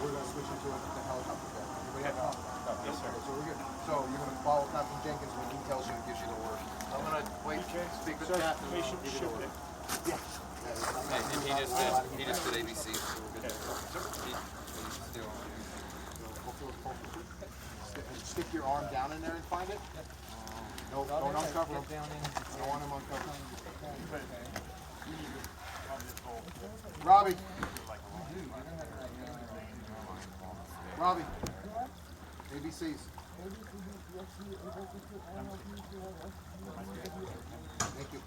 we're going to switch into the helicopter bed. Everybody have fun? Yes, sir. So we're good. So you're going to follow Captain Jenkins when he tells you and gives you the word. I'm gonna wait, speak with the captain, and I'll give you the word. Yeah. And he just did ABC, so we're good. He's still on. Stick your arm down in there and find it. No, don't uncover him. Don't want him uncovered. Robbie. Robbie. ABCs. Thank you.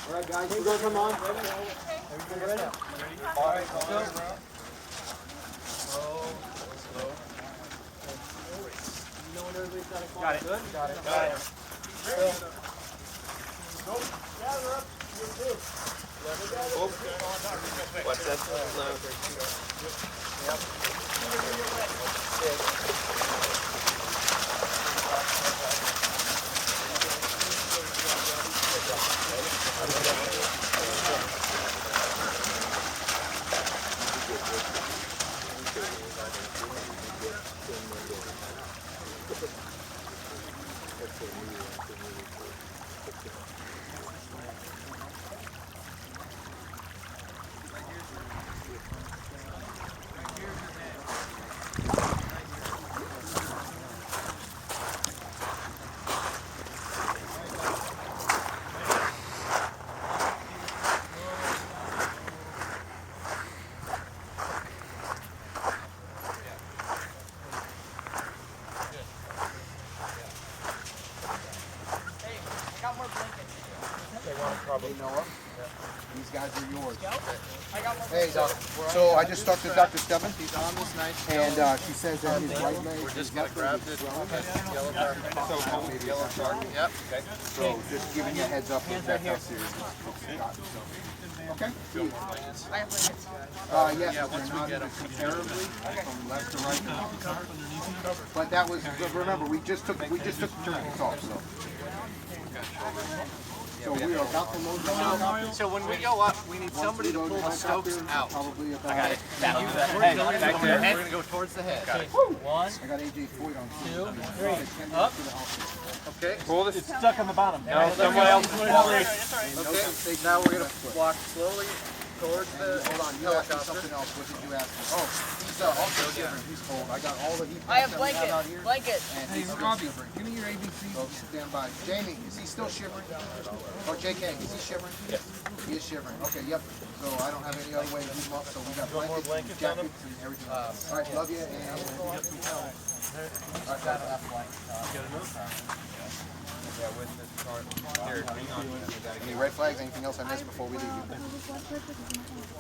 All right, guys, you guys come on. Everybody ready? All right, go. You know when everybody's got a call? Got it. Good? Got it. Got it. Gather up. What's that? Hey, Noah. These guys are yours. Hey, Doc. So I just talked to Dr. Stebbins. He's on this nice And she says that his right leg. We're just gonna grab this yellow card. Yellow card. Yep. Okay. So just giving you a heads up that that's how serious it's gotten. Okay? I have blankets. Yes, but they're not even comparably from left to right. But that was, remember, we just took the tourniquets off, so. So we are about to load the helicopter. So when we go up, we need somebody to pull the stokes out. Probably about. I got it. We're gonna go towards the head. One, I got AJ Foyt on. 2, 3. Up. Okay. Pull this. It's stuck on the bottom. No, someone else is pulling. Okay. Now we're gonna walk slowly towards the Hold on, you asked me helicopter. something else. What did you ask me? Oh, he's also shivering. He's cold. I got all the heat. I have packs that we blanket. out here, Blanket. And he's still shivering. Give me your ABC. So stand by. Jamie, is he still shivering? Or JK, is he shivering? Yes. He is shivering. Okay, yep. So I don't have any other way to heat him up. So we got blankets, jackets, and everything. All right, love you. And any red flags? Anything else I missed before we leave you?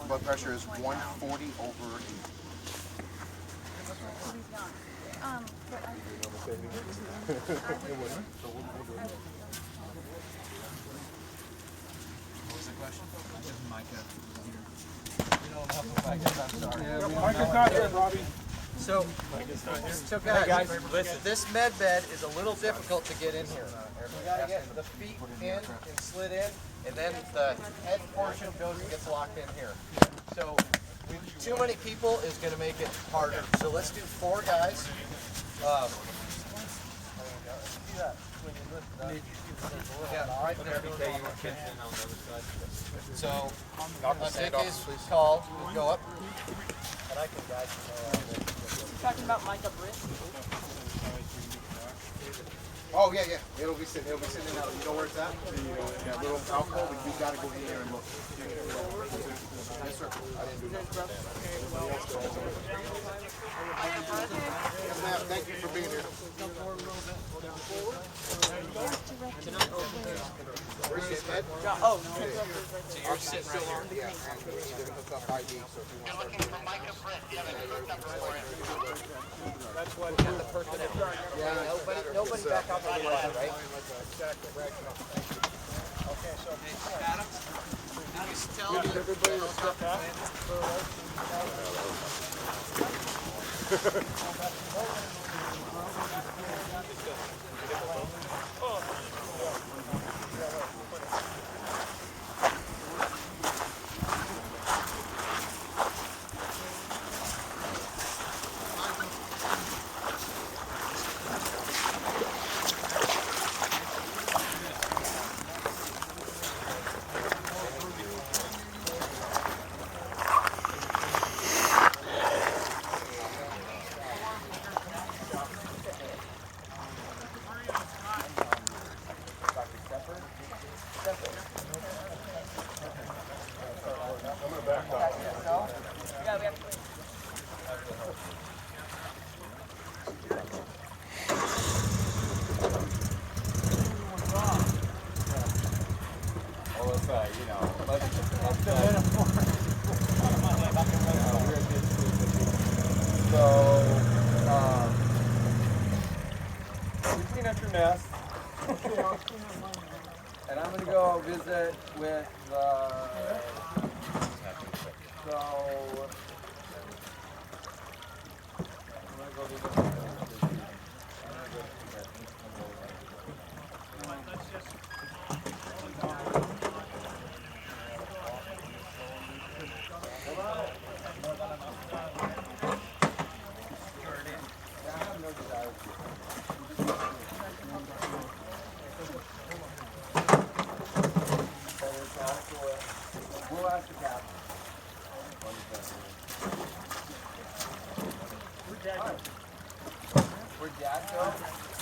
Blood pressure is 140 over 80. Micah's not here, Robbie. So guys, this med bed is a little difficult to get in here. We gotta get the feet in and slid in, and then the head portion gets locked in here. So too many people is gonna make it harder. So let's do 4 guys. Yeah, right there. So I'll take his call, we go up, and I can guide you. Talking about Micah Britt. Oh yeah, yeah. It'll be sitting out. You know where it's at? That little alcove. You gotta go in there and look. Yes, sir. I didn't do that. Yes, ma'am. Thank you for being here. Where's his head? Oh, So you're sitting right here. Yeah. And we need to hook up ID. So if you want to start That's what the person is. Yeah, nobody back out the line, right? Exactly. Okay, so Adam, just tell everybody to stop that. You clean up your mess. And I'm gonna go visit with so I'm gonna go visit we'll ask the captain. Where'd Dad go?